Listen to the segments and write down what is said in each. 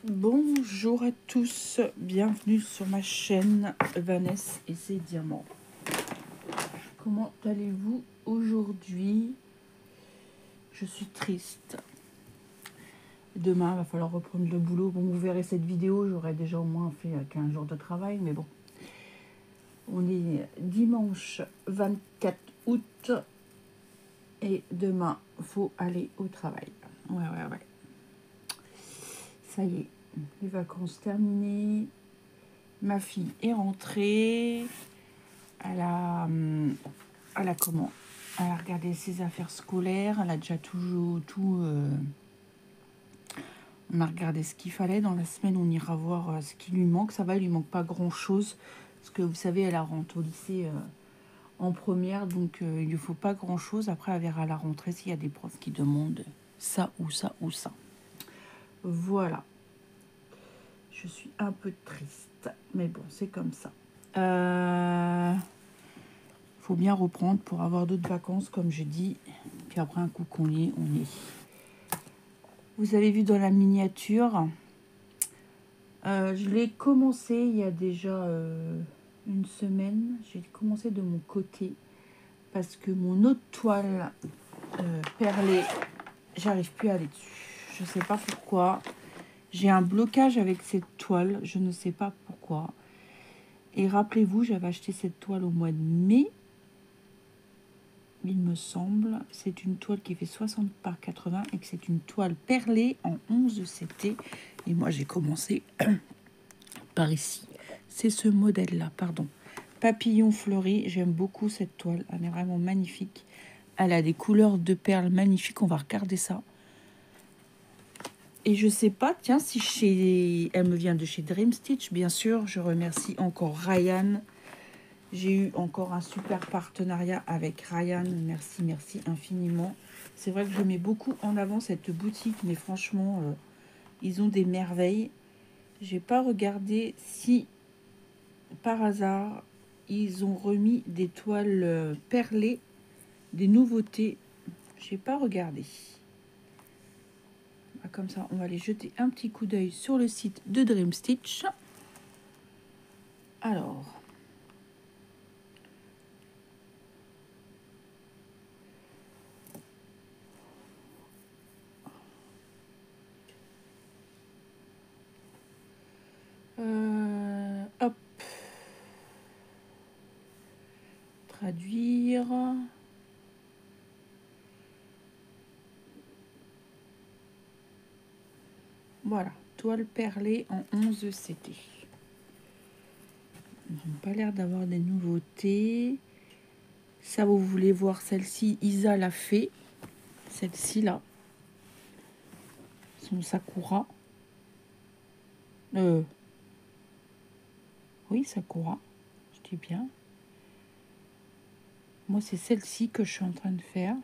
Bonjour à tous, bienvenue sur ma chaîne Vanessa et ses diamants. Comment allez-vous aujourd'hui? Je suis triste. Demain, il va falloir reprendre le boulot. Bon, vous verrez cette vidéo, j'aurai déjà au moins fait 15 jours de travail, mais bon. On est dimanche 24 août et demain, faut aller au travail. Ouais. Ça y est, les vacances terminées. Ma fille est rentrée. Elle a comment? Elle a regardé ses affaires scolaires. Elle a déjà on a regardé ce qu'il fallait. Dans la semaine, on ira voir ce qui lui manque. Ça va, il lui manque pas grand-chose. Parce que vous savez, elle rentre au lycée en première. Donc, il lui faut pas grand-chose. Après, elle verra à la rentrée s'il y a des profs qui demandent ça ou ça ou ça. Voilà. Je suis un peu triste. Mais bon, c'est comme ça. Faut bien reprendre pour avoir d'autres vacances, comme je dis. Puis après, un coup qu'on y est, on y est. Vous avez vu dans la miniature, je l'ai commencé il y a déjà une semaine. J'ai commencé de mon côté parce que mon autre toile perlée, j'arrive plus à aller dessus. Je ne sais pas pourquoi. J'ai un blocage avec cette toile. Je ne sais pas pourquoi. Et rappelez-vous, j'avais acheté cette toile au mois de mai. Il me semble, c'est une toile qui fait 60 par 80 et que c'est une toile perlée en 11 CT. Et moi, j'ai commencé par ici. C'est ce modèle-là, pardon. Papillon fleuri, j'aime beaucoup cette toile. Elle est vraiment magnifique. Elle a des couleurs de perles magnifiques. On va regarder ça. Et je sais pas, tiens, si elle me vient de chez Dream Stitch, bien sûr. Je remercie encore Ryan. J'ai eu encore un super partenariat avec Ryan. Merci infiniment. C'est vrai que je mets beaucoup en avant cette boutique, mais franchement, ils ont des merveilles. J'ai pas regardé si, par hasard, ils ont remis des toiles perlées, des nouveautés. J'ai pas regardé. Comme ça, on va aller jeter un petit coup d'œil sur le site de Dream Stitch. Alors... hop. Traduire. Voilà, toile perlée en 11 CT. Ils n'ont pas l'air d'avoir des nouveautés. Ça, vous voulez voir celle-ci, Isa l'a fait. Celle-ci là. Son Sakura. Oui, Sakura. Je dis bien. Moi, c'est celle-ci que je suis en train de faire.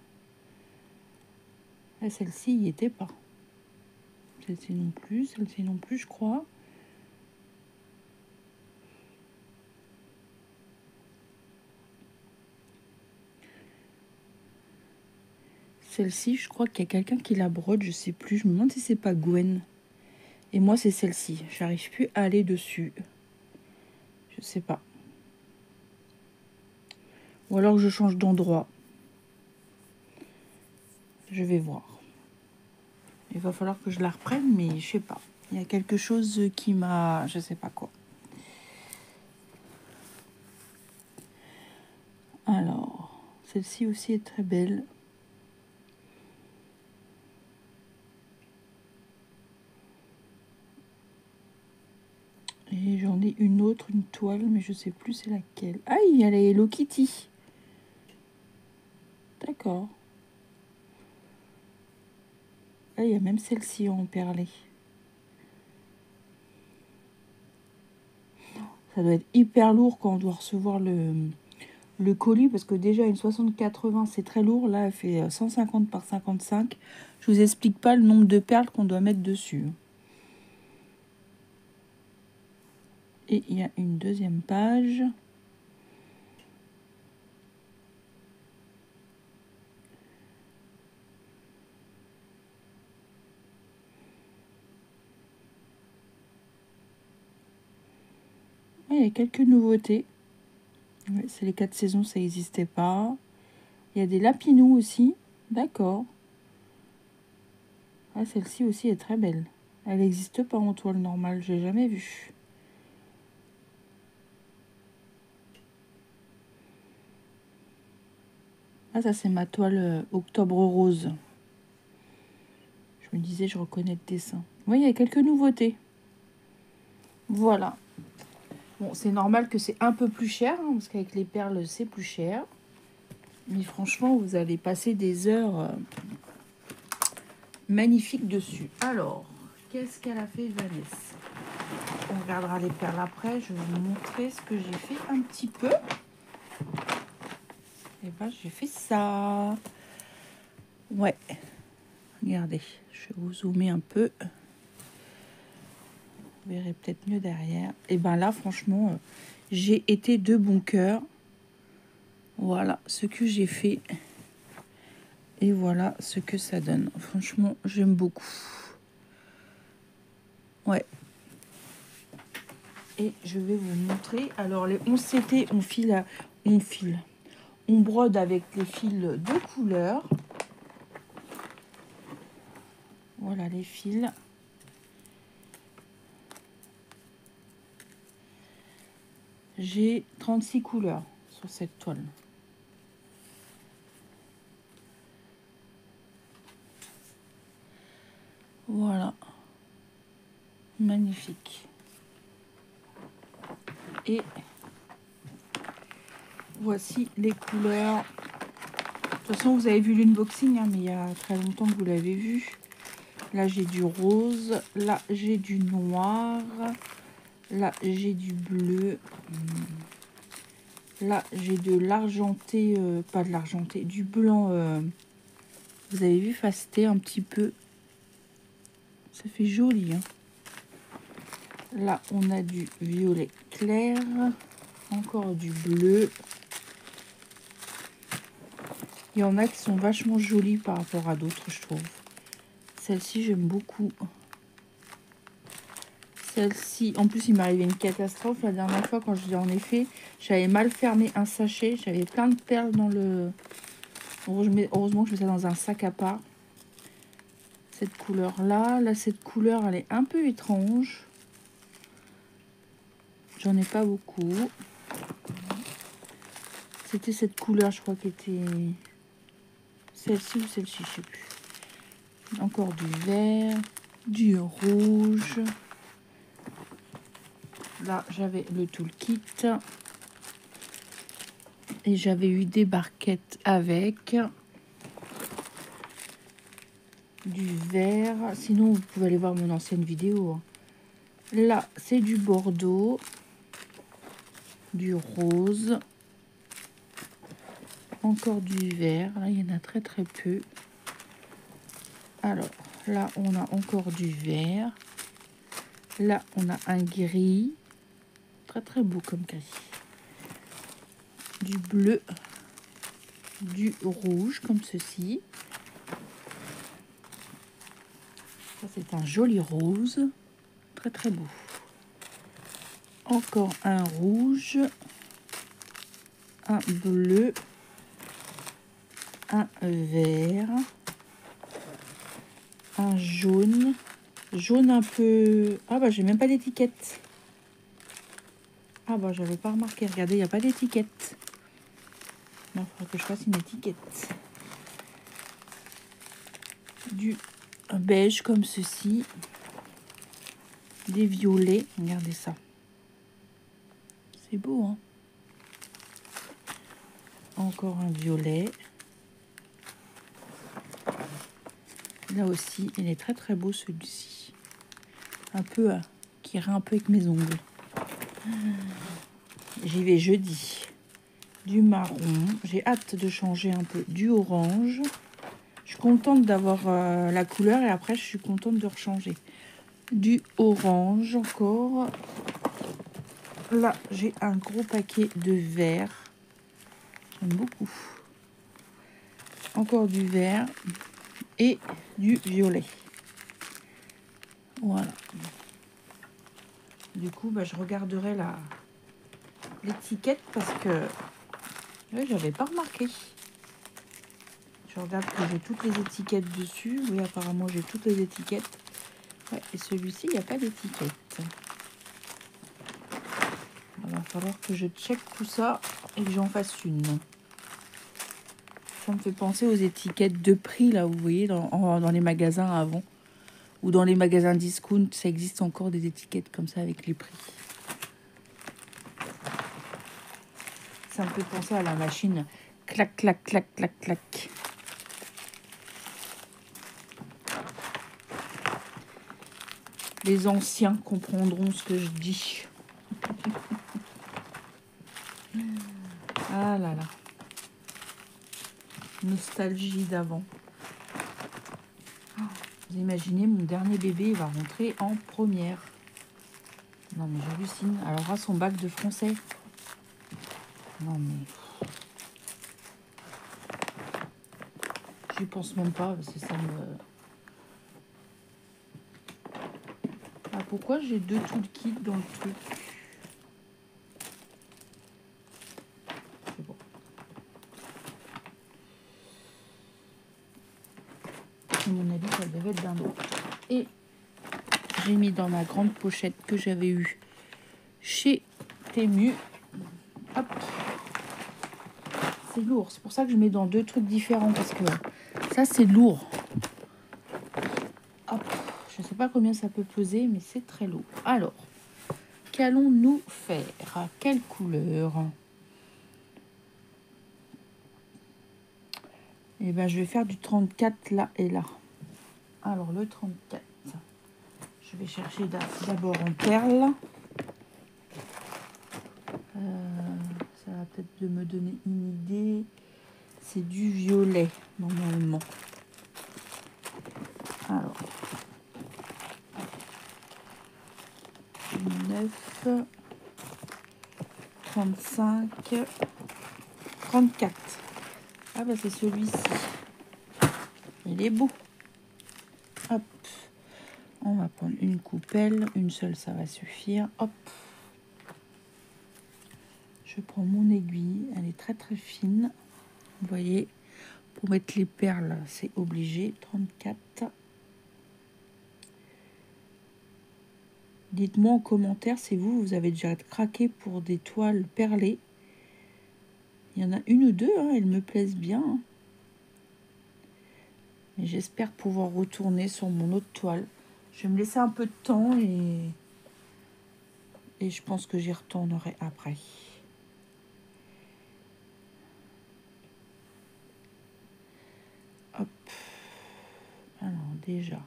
Et celle-ci, il n'y était pas. Celle-ci non plus, je crois. Celle-ci, je crois qu'il y a quelqu'un qui la brode, je sais plus. Je me demande si c'est pas Gwen. Et moi, c'est celle-ci. J'arrive plus à aller dessus. Je sais pas. Ou alors je change d'endroit. Je vais voir. Il va falloir que je la reprenne, mais je sais pas. Il y a quelque chose qui m'a... Je sais pas quoi. Alors, celle-ci aussi est très belle. Et j'en ai une autre, une toile, mais je sais plus c'est laquelle. Ah, il y a la Hello Kitty. D'accord. Ah, il y a même celle-ci en perlé. Ça doit être hyper lourd quand on doit recevoir le colis, parce que déjà une 60-80 c'est très lourd. Là, elle fait 150 par 55. Je vous explique pas le nombre de perles qu'on doit mettre dessus. Et il y a une deuxième page. il y a quelques nouveautés. Ouais, c'est les 4 saisons, ça n'existait pas. Il y a des lapinous aussi. D'accord. Ah, celle-ci aussi est très belle. Elle n'existe pas en toile normale, j'ai jamais vu. Ah, ça c'est ma toile octobre rose. Je me disais, je reconnais le dessin. Oui, il y a quelques nouveautés. Voilà. Bon, c'est normal que c'est un peu plus cher, hein, parce qu'avec les perles, c'est plus cher. Mais franchement, vous allez passer des heures magnifiques dessus. Alors, qu'est-ce qu'elle a fait, Vanessa? On regardera les perles après. Je vais vous montrer ce que j'ai fait un petit peu. Et ben, j'ai fait ça. Ouais. Regardez, je vais vous zoomer un peu. Vous verrez peut-être mieux derrière. Et ben là, franchement, j'ai été de bon cœur. Voilà ce que j'ai fait. Et voilà ce que ça donne. Franchement, j'aime beaucoup. Ouais. Et je vais vous montrer. Alors, les 11 CT, on brode avec les fils de couleur. Voilà les fils. J'ai 36 couleurs sur cette toile. Voilà. Magnifique. Et voici les couleurs. De toute façon, vous avez vu l'unboxing, hein, mais il y a très longtemps que vous l'avez vu. Là, j'ai du rose. Là, j'ai du noir. Là, j'ai du bleu. Là, j'ai de l'argenté. Pas de l'argenté, du blanc. Vous avez vu, faceté un petit peu. Ça fait joli, hein. Là, on a du violet clair. Encore du bleu. Il y en a qui sont vachement jolies par rapport à d'autres, je trouve. Celle-ci, j'aime beaucoup. Celle-ci, en plus, il m'est arrivé une catastrophe. La dernière fois, quand je l'ai en effet, j'avais mal fermé un sachet. J'avais plein de perles dans le... Heureusement que je mets ça dans un sac à part. Cette couleur-là. Là, cette couleur, elle est un peu étrange. J'en ai pas beaucoup. C'était cette couleur, je crois, qui était... Celle-ci ou celle-ci, je sais plus. Encore du vert, du rouge. Là, j'avais le toolkit. Et j'avais eu des barquettes avec du vert. Sinon, vous pouvez aller voir mon ancienne vidéo. Là, c'est du bordeaux, du rose, encore du vert. Là, il y en a très très peu. Alors, là, on a encore du vert. Là, on a un gris. Très très beau comme gris. Du bleu, du rouge comme ceci. Ça, c'est un joli rose. Très très beau. Encore un rouge, un bleu, un vert, un jaune, jaune un peu... Ah bah j'ai même pas d'étiquette. Ah bah j'avais pas remarqué, regardez, il n'y a pas d'étiquette. Il faudra que je fasse une étiquette. Du beige comme ceci. Des violets, regardez ça. C'est beau, hein. Encore un violet. Là aussi, il est très très beau celui-ci. Un peu, qui ira un peu avec mes ongles. J'y vais jeudi. Du marron. J'ai hâte de changer un peu. Du orange. Je suis contente d'avoir la couleur et après je suis contente de rechanger. Du orange encore. Là, j'ai un gros paquet de vert. J'aime beaucoup. Encore du vert et du violet. Voilà. Du coup, bah, je regarderai l'étiquette parce que ouais, j'avais pas remarqué. Je regarde que j'ai toutes les étiquettes dessus. Oui, apparemment j'ai toutes les étiquettes. Ouais, et celui-ci, il n'y a pas d'étiquette. Il va falloir que je check tout ça et que j'en fasse une. Ça me fait penser aux étiquettes de prix, là, vous voyez, dans les magasins avant. Ou dans les magasins discount, ça existe encore des étiquettes comme ça avec les prix. Ça me fait penser à la machine. Clac, clac, clac, clac, clac. Les anciens comprendront ce que je dis. Ah là là. Nostalgie d'avant. Vous imaginez, mon dernier bébé il va rentrer en première. Non mais j'hallucine. Alors à son bac de français. Non mais... J'y pense même pas parce que ça me... Ah, pourquoi j'ai 2 toolkits dans le truc? C'est bon. À mon avis, ça devait être d'un autre. Et j'ai mis dans ma grande pochette que j'avais eue chez Temu. Hop. C'est lourd. C'est pour ça que je mets dans 2 trucs différents parce que ça, c'est lourd. Hop. Je ne sais pas combien ça peut peser, mais c'est très lourd. Alors, qu'allons-nous faire? Quelle couleur? Eh bien, je vais faire du 34 là et là. Alors, le 34. Je vais chercher d'abord en perle. Ça va peut-être me donner une idée. C'est du violet, normalement. Alors, 9, 35, 34. Ah bah c'est celui-ci. Il est beau. Hop. On va prendre une coupelle. Une seule, ça va suffire. Hop. Je prends mon aiguille. Elle est très très fine. Vous voyez, pour mettre les perles, c'est obligé. 34. Dites-moi en commentaire si vous avez déjà craqué pour des toiles perlées. Il y en a une ou deux, hein, elles me plaisent bien. Hein. Mais j'espère pouvoir retourner sur mon autre toile. Je vais me laisser un peu de temps et je pense que j'y retournerai après. Hop. Alors déjà,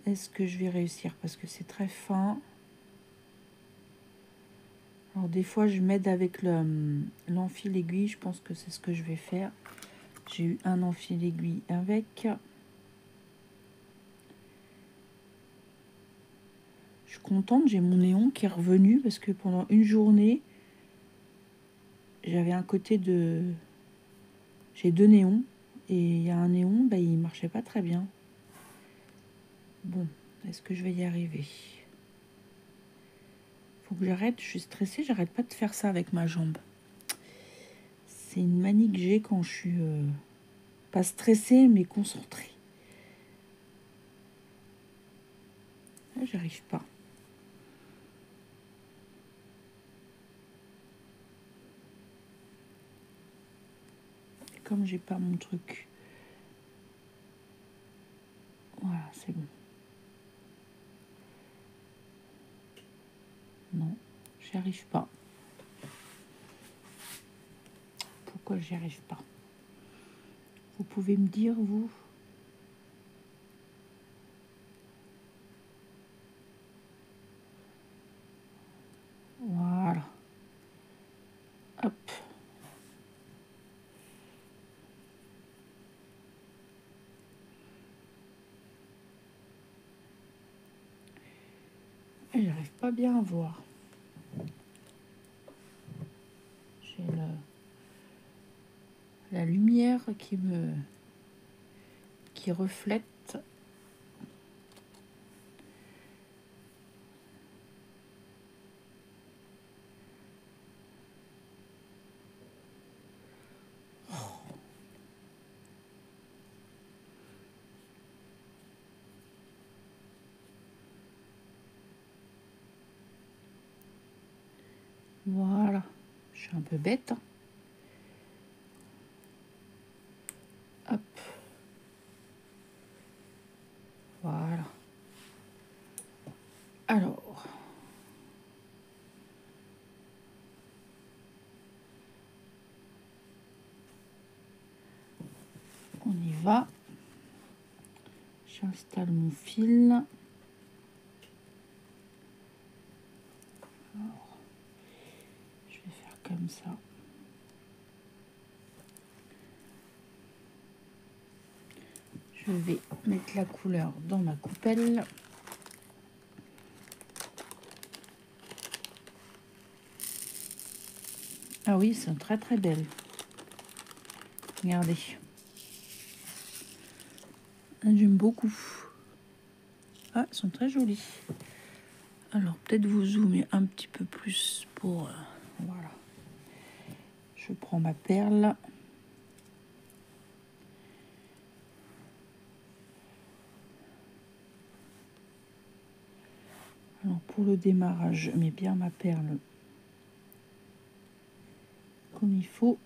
est-ce que je vais réussir? Parce que c'est très fin. Alors des fois, je m'aide avec l'enfil aiguille. Je pense que c'est ce que je vais faire. J'ai eu un enfil aiguille avec. Je suis contente, j'ai mon néon qui est revenu parce que pendant une journée, j'avais un côté de... J'ai 2 néons et il y a un néon, bah, il marchait pas très bien. Bon, est-ce que je vais y arriver? Faut que j'arrête, je suis stressée, j'arrête pas de faire ça avec ma jambe. C'est une manie que j'ai quand je suis pas stressée mais concentrée. Là, j'arrive pas. Et comme j'ai pas mon truc. Voilà, c'est bon. Non, j'y arrive pas. Pourquoi j'y arrive pas? Vous pouvez me dire, vous? Voilà. Hop. J'arrive pas bien à voir. J'ai la lumière qui reflète. Voilà. Je suis un peu bête. Hein. Hop. Voilà. Alors. On y va. J'installe mon fil. Alors, je vais faire comme ça. Je vais mettre la couleur dans ma coupelle. Ah oui, c'est très très belle. Regardez. J'aime beaucoup. Ah, elles sont très jolies. Alors, peut-être vous zoomer un petit peu plus pour... voilà. Je prends ma perle. Alors, pour le démarrage, je mets bien ma perle comme il faut.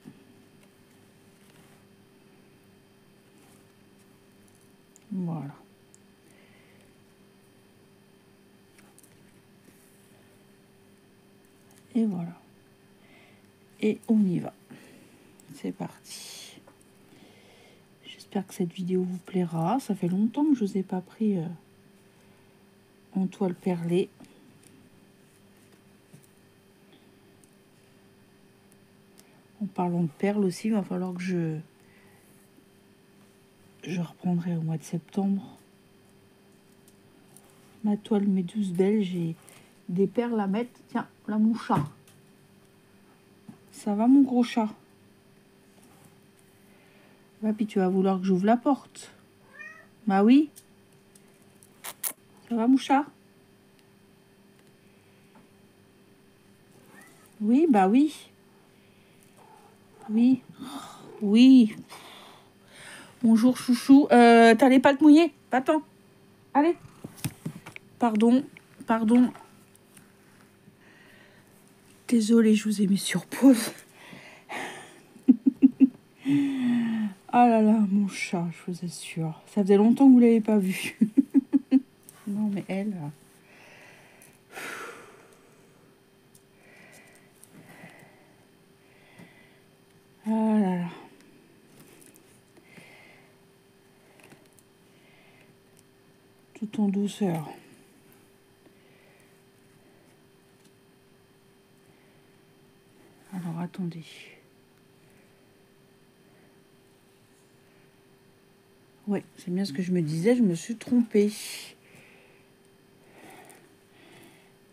Voilà. Et voilà. Et on y va. C'est parti. J'espère que cette vidéo vous plaira. Ça fait longtemps que je vous ai pas pris en toile perlée. En parlant de perles aussi, il va falloir que je reprendrai au mois de septembre. Ma toile Méduse Belle, j'ai des perles à mettre. Tiens, là mon chat. Ça va mon gros chat? Bah, puis tu vas vouloir que j'ouvre la porte. Bah oui. Ça va mon chat? Oui, bah oui. Oui. Oui. Bonjour chouchou. T'allais pas te mouiller? Va-t'en. Allez. Pardon. Pardon. Désolée, je vous ai mis sur pause. Ah là là, mon chat, je vous assure. Ça faisait longtemps que vous ne l'avez pas vu. Non, mais elle... Ah là là. Tout en douceur. Alors, attendez. Ouais, c'est bien ce que je me disais, je me suis trompée.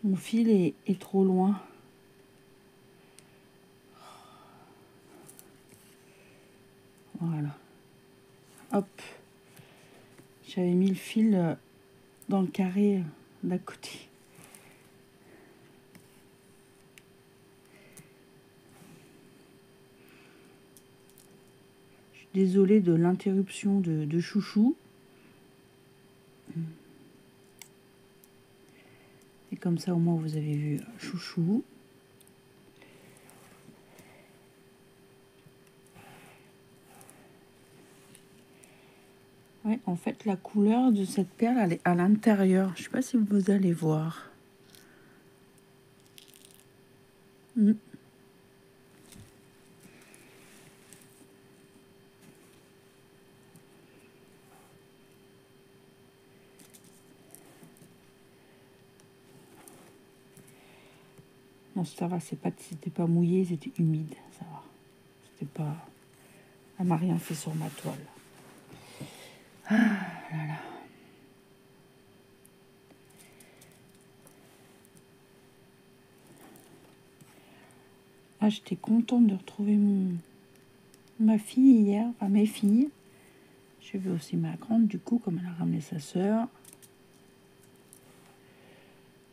Mon fil est trop loin. Voilà. Hop. J'avais mis le fil dans le carré d'à côté. Je suis désolée de l'interruption de chouchou. Et comme ça, au moins, vous avez vu chouchou. Ouais, en fait, la couleur de cette perle, elle est à l'intérieur. Je ne sais pas si vous allez voir. Mm. Non, ça va, c'était pas mouillé, c'était humide, ça va. C'était pas... Elle m'a rien fait sur ma toile. Ah là là. Ah, j'étais contente de retrouver ma fille hier, enfin mes filles. J'ai vu aussi ma grande, du coup, comme elle a ramené sa sœur.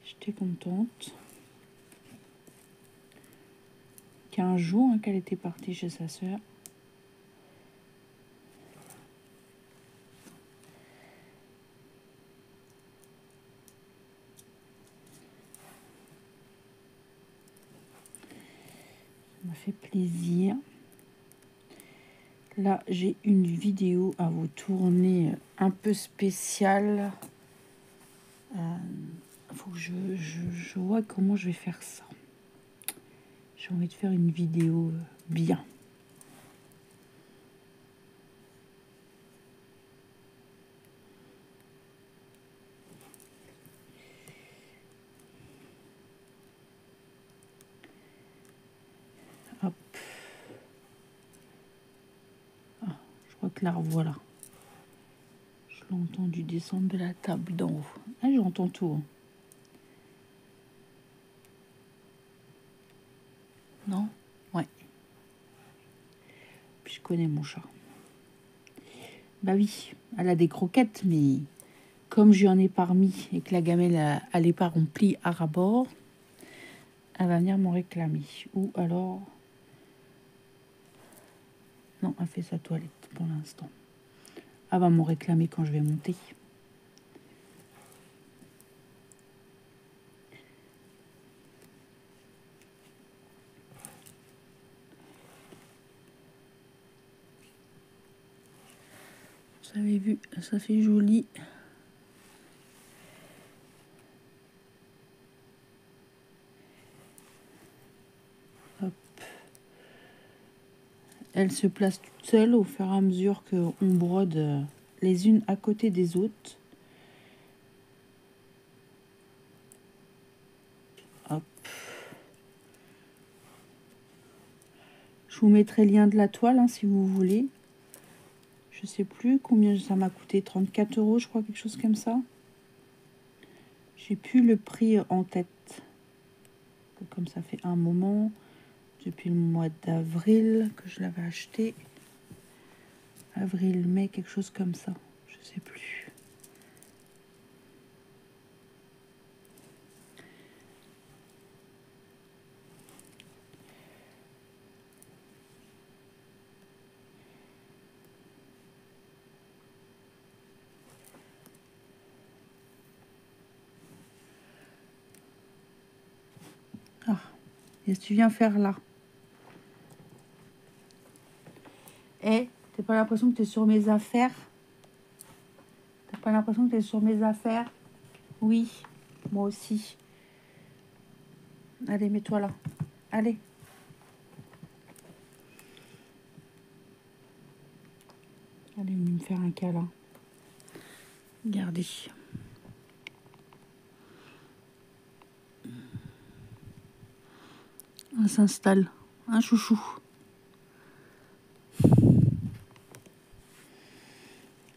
J'étais contente. 15 jours hein, qu'elle était partie chez sa sœur. m'a fait plaisir. Là, j'ai une vidéo à vous tourner un peu spéciale. Faut que je vois comment je vais faire ça. J'ai envie de faire une vidéo bien. Hop. Ah, je crois que là, voilà. Je l'ai entendu descendre de la table d'en haut. Ah, j'entends tout. Hein. Non? Ouais. Puis je connais mon chat. Bah oui, elle a des croquettes, mais comme j'en ai parmi et que la gamelle, elle n'est pas remplie à rabord, elle va venir m'en réclamer. Ou alors... Non, elle fait sa toilette pour l'instant. Elle va m'en réclamer quand je vais monter. Vous avez vu, ça fait joli. Hop. Elle se place toute seule au fur et à mesure qu'on brode les unes à côté des autres. Hop. Je vous mettrai le lien de la toile hein, si vous voulez. Je sais plus combien ça m'a coûté. 34 €, je crois, quelque chose comme ça. J'ai plus le prix en tête. Comme ça fait un moment, depuis le mois d'avril que je l'avais acheté. Avril, mai, quelque chose comme ça. Je sais plus. Ah, qu'est-ce que tu viens faire là? Eh, t'as pas l'impression que tu es sur mes affaires? T'as pas l'impression que tu es sur mes affaires? Oui, moi aussi. Allez, mets-toi là. Allez. Allez, me faire un câlin. Regardez. On s'installe. Un chouchou.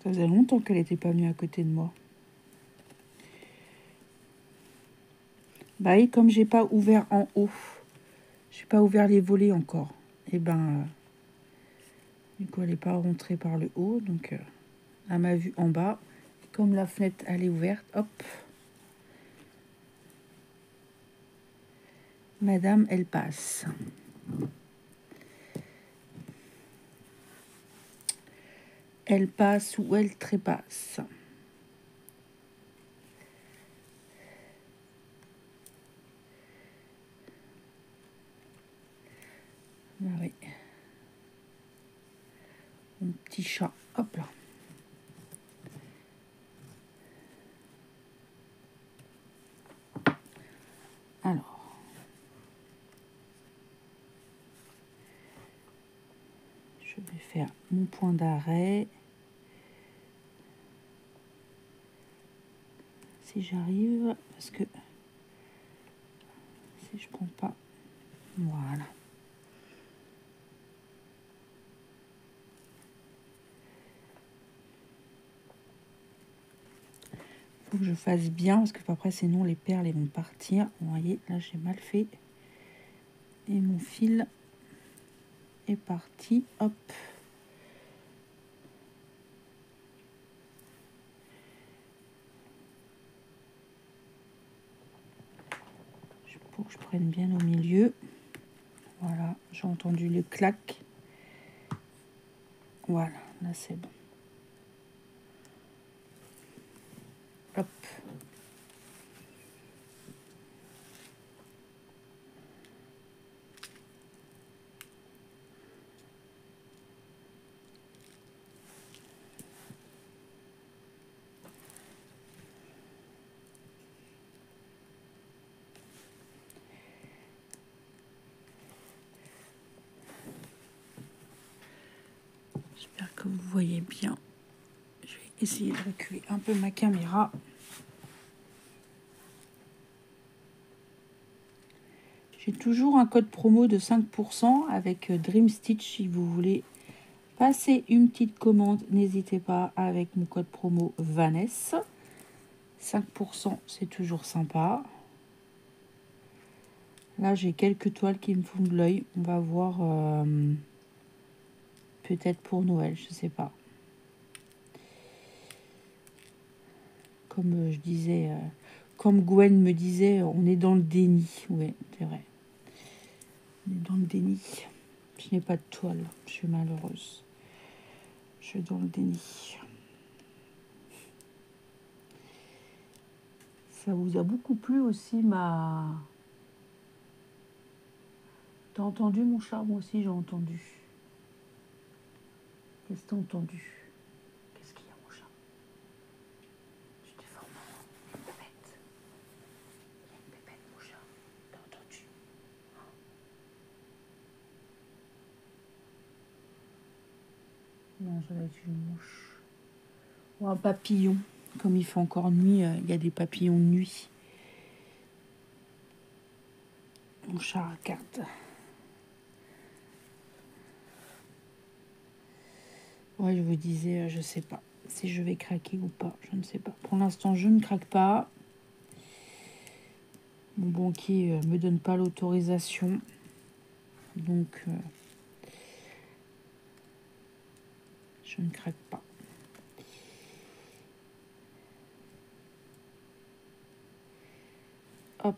Ça faisait longtemps qu'elle n'était pas venue à côté de moi. Bah oui, comme j'ai pas ouvert en haut, j'ai pas ouvert les volets encore. Et ben, du coup, elle n'est pas rentrée par le haut, donc elle m'a vue en bas. Comme la fenêtre, elle est ouverte, hop. Madame, elle passe. Elle passe ou elle trépasse. Ah oui. Mon petit chat, hop là. Alors. Je vais faire mon point d'arrêt. Si j'arrive, parce que si je prends pas, voilà. Faut que je fasse bien parce que après sinon les perles elles vont partir. Vous voyez, là j'ai mal fait. Et mon fil est parti. Hop. Pour que je prenne bien au milieu. Voilà, j'ai entendu le clac. Voilà, là c'est bon. Hop. J'espère que vous voyez bien. Je vais essayer de reculer un peu ma caméra. J'ai toujours un code promo de 5% avec Dream Stitch. Si vous voulez passer une petite commande, n'hésitez pas avec mon code promo Vanessa. 5%, c'est toujours sympa. Là, j'ai quelques toiles qui me font de l'œil. On va voir peut-être pour Noël, je sais pas. Comme je disais, comme Gwen me disait, on est dans le déni. Oui, c'est vrai. On est dans le déni. Je n'ai pas de toile. Je suis malheureuse. Je suis dans le déni. Ça vous a beaucoup plu aussi ma... T'as entendu mon chat? Moi aussi j'ai entendu. Qu'est-ce que t'as entendu? Qu'est-ce qu'il y a mon chat? Je t'ai formé. Il y a une pépette. Il y a une pépette mon chat. T'as entendu? Non, ça doit être une mouche. Ou un papillon. Comme il fait encore nuit, il y a des papillons de nuit. Mon chat regarde. Ouais, je vous disais, je sais pas si je vais craquer ou pas. Je ne sais pas. Pour l'instant, je ne craque pas. Mon banquier me donne pas l'autorisation. Donc, je ne craque pas. Hop.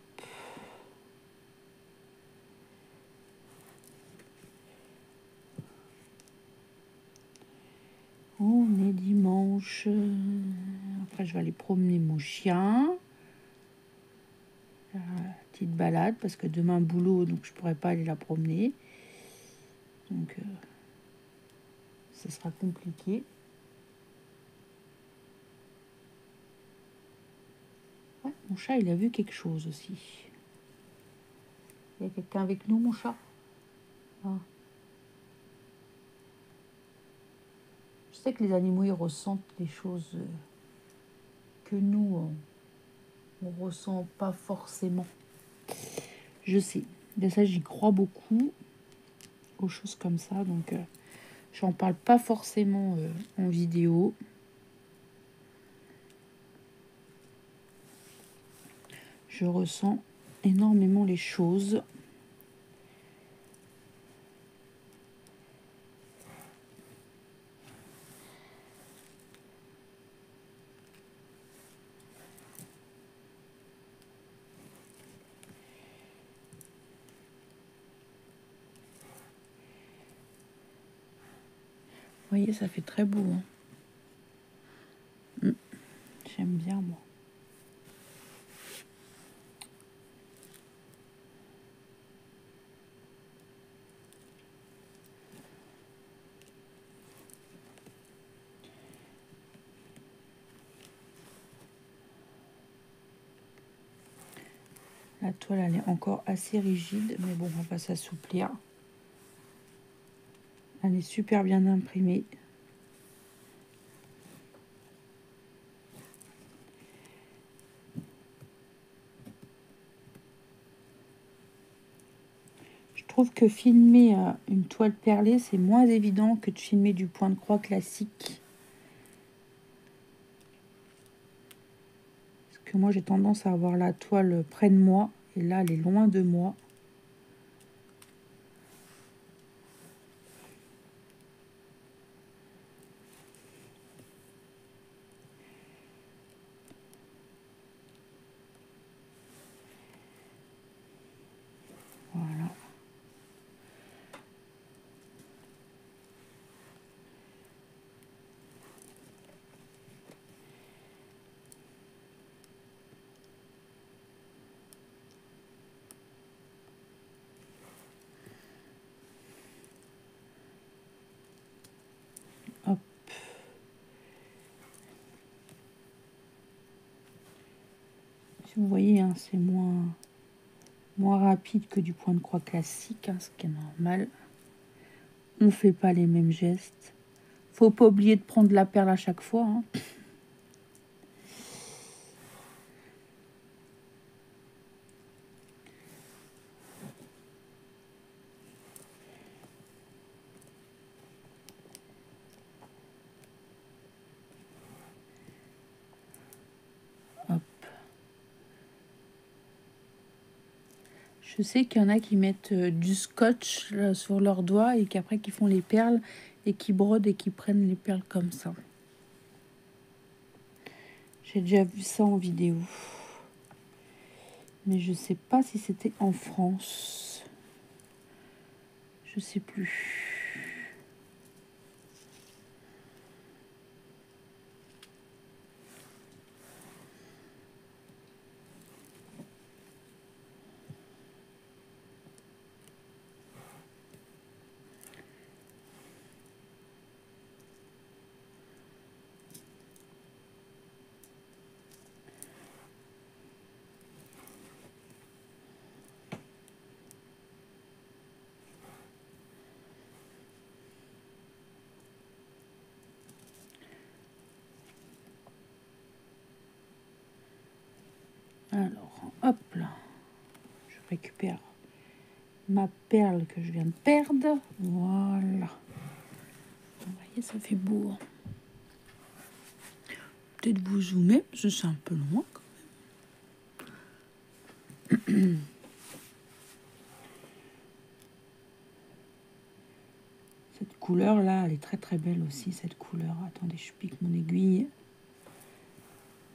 On est dimanche. Après, je vais aller promener mon chien. Petite balade, parce que demain, boulot, donc je pourrais pas aller la promener. Donc, ce sera compliqué. Ouais, mon chat, il a vu quelque chose aussi. Il y a quelqu'un avec nous, mon chat? Ah. Je sais que les animaux, ils ressentent des choses que nous, on ressent pas forcément. Je sais. De ça, j'y crois beaucoup. Aux choses comme ça. Donc, j'en parle pas forcément en vidéo. Je ressens énormément les choses. Vous voyez, ça fait très beau. Hein. J'aime bien, moi. La toile, elle est encore assez rigide, mais bon, on va s'assouplir. Elle est super bien imprimée. Je trouve que filmer une toile perlée, c'est moins évident que de filmer du point de croix classique. Parce que moi, j'ai tendance à avoir la toile près de moi, et là, elle est loin de moi. Voilà. Hop. Si vous voyez, hein, c'est moins rapide que du point de croix classique, hein, ce qui est normal. On ne fait pas les mêmes gestes. Faut pas oublier de prendre la perle à chaque fois, hein. Hop. Je sais qu'il y en a qui mettent du scotch là, sur leurs doigts et qu'après qui font les perles et qui brodent et qui prennent les perles comme ça. J'ai déjà vu ça en vidéo. Mais je sais pas si c'était en France. Je sais plus. Alors, hop là. Je récupère ma perle que je viens de perdre. Voilà. Vous voyez, ça fait beau. Peut-être vous zoomer, parce que c'est un peu loin quand même. Cette couleur là, elle est très très belle aussi, cette couleur. Attendez, je pique mon aiguille.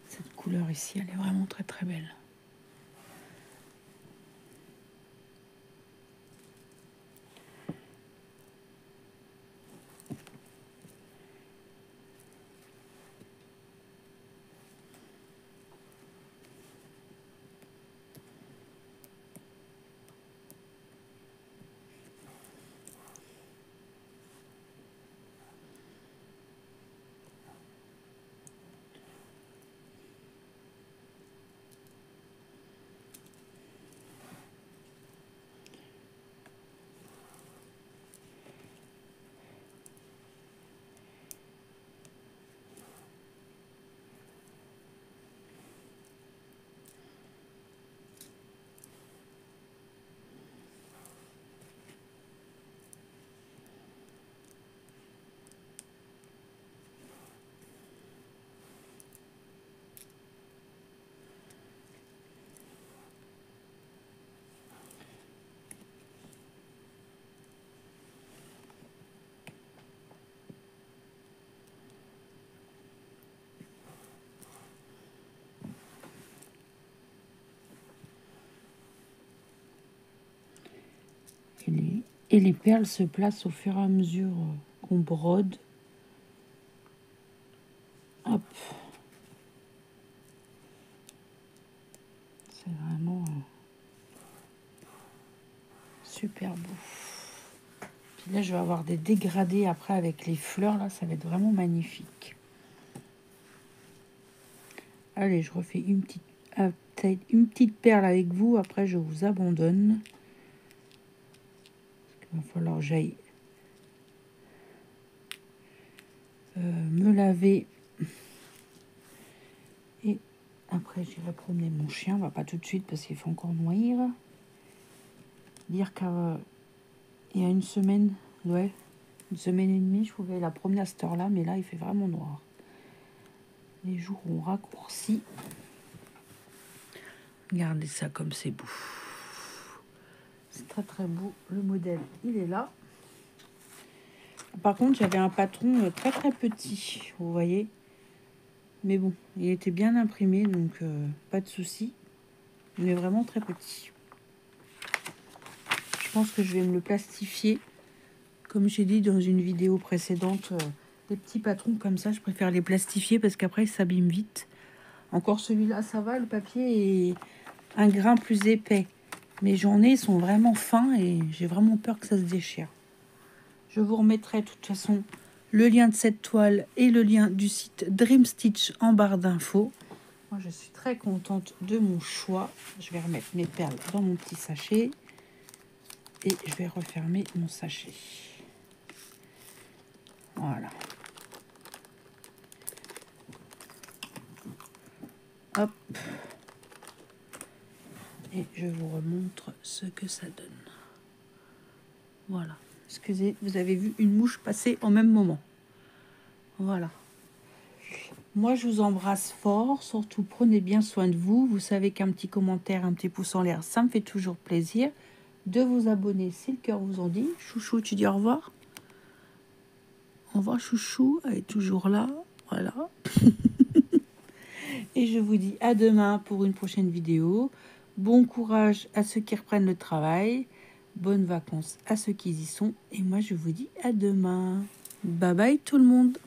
Cette couleur ici, elle est vraiment très très belle. Et les perles se placent au fur et à mesure qu'on brode. Hop. C'est vraiment super beau. Puis là, je vais avoir des dégradés après avec les fleurs. Là, ça va être vraiment magnifique. Allez, je refais une petite perle avec vous. Après, je vous abandonne. Il va falloir que j'aille me laver. Et après, j'irai promener mon chien. On va pas tout de suite parce qu'il faut encore nourrir. Dire qu'il y a une semaine, ouais, une semaine et demie, je pouvais la promener à cette heure-là. Mais là, il fait vraiment noir. Les jours ont raccourci. Regardez ça comme c'est beau. C'est très très beau. Le modèle, il est là. Par contre, j'avais un patron très très petit, vous voyez. Mais bon, il était bien imprimé, donc pas de souci. Il est vraiment très petit. Je pense que je vais me le plastifier. Comme j'ai dit dans une vidéo précédente, les petits patrons comme ça, je préfère les plastifier parce qu'après, ils s'abîment vite. Encore celui-là, ça va, le papier est un grain plus épais. Mes journées sont vraiment fins et j'ai vraiment peur que ça se déchire. Je vous remettrai de toute façon le lien de cette toile et le lien du site Dream Stitch en barre d'infos. Moi, je suis très contente de mon choix. Je vais remettre mes perles dans mon petit sachet et je vais refermer mon sachet. Voilà. Hop. Et je vous remontre ce que ça donne. Voilà. Excusez, vous avez vu une mouche passer au même moment. Voilà. Moi, je vous embrasse fort. Surtout, prenez bien soin de vous. Vous savez qu'un petit commentaire, un petit pouce en l'air, ça me fait toujours plaisir. De vous abonner si le cœur vous en dit. Chouchou, tu dis au revoir. Au revoir, chouchou. Elle est toujours là. Voilà. Et je vous dis à demain pour une prochaine vidéo. Bon courage à ceux qui reprennent le travail. Bonnes vacances à ceux qui y sont. Et moi, je vous dis à demain. Bye bye tout le monde.